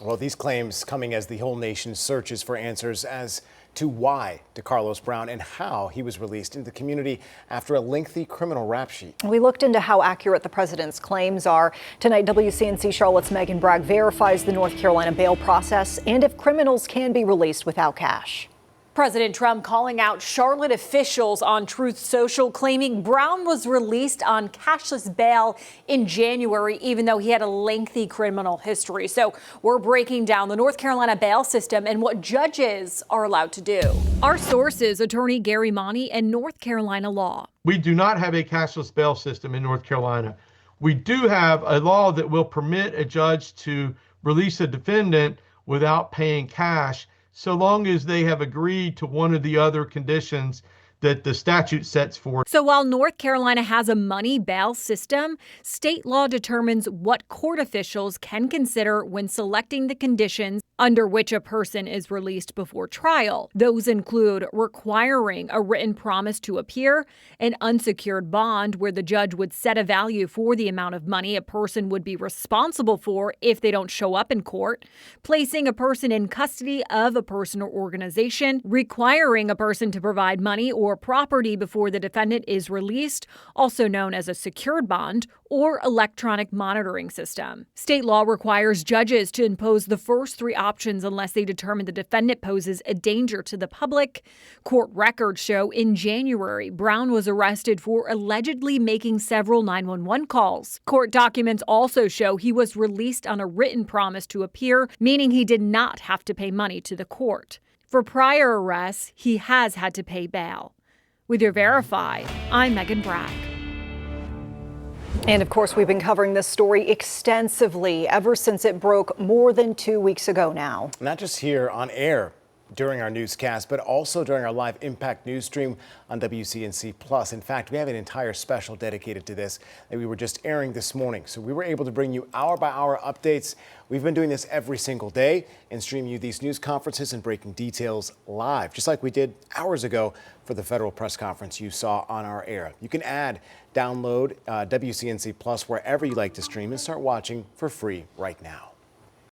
Well, these claims coming as the whole nation searches for answers as to why Decarlos Brown and how he was released into the community after a lengthy criminal rap sheet. We looked into how accurate the president's claims are. Tonight, WCNC Charlotte's Megan Bragg verifies the North Carolina bail process and if criminals can be released without cash. President Trump calling out Charlotte officials on Truth Social, claiming Brown was released on cashless bail in January, even though he had a lengthy criminal history. So we're breaking down the North Carolina bail system and what judges are allowed to do. Our sources, attorney Gary Monty and North Carolina law. We do not have a cashless bail system in North Carolina. We do have a law that will permit a judge to release a defendant without paying cash, so long as they have agreed to one of the other conditions that the statute sets forth. So while North Carolina has a money bail system, state law determines what court officials can consider when selecting the conditions under which a person is released before trial. Those include requiring a written promise to appear, an unsecured bond where the judge would set a value for the amount of money a person would be responsible for if they don't show up in court, placing a person in custody of a person or organization, requiring a person to provide money or property before the defendant is released, also known as a secured bond, or electronic monitoring system. State law requires judges to impose the first three options unless they determine the defendant poses a danger to the public. Court records show in January, Brown was arrested for allegedly making several 911 calls. Court documents also show he was released on a written promise to appear, meaning he did not have to pay money to the court. For prior arrests, he has had to pay bail. With your Verify, I'm Megan Bragg. And of course, we've been covering this story extensively ever since it broke more than 2 weeks ago now. Not just here on air during our newscast, but also during our live Impact News stream on WCNC Plus. In fact, we have an entire special dedicated to this that we were just airing this morning. So we were able to bring you hour-by-hour updates. We've been doing this every single day and stream you these news conferences and breaking details live, just like we did hours ago for the federal press conference you saw on our air. You can download WCNC Plus wherever you like to stream and start watching for free right now.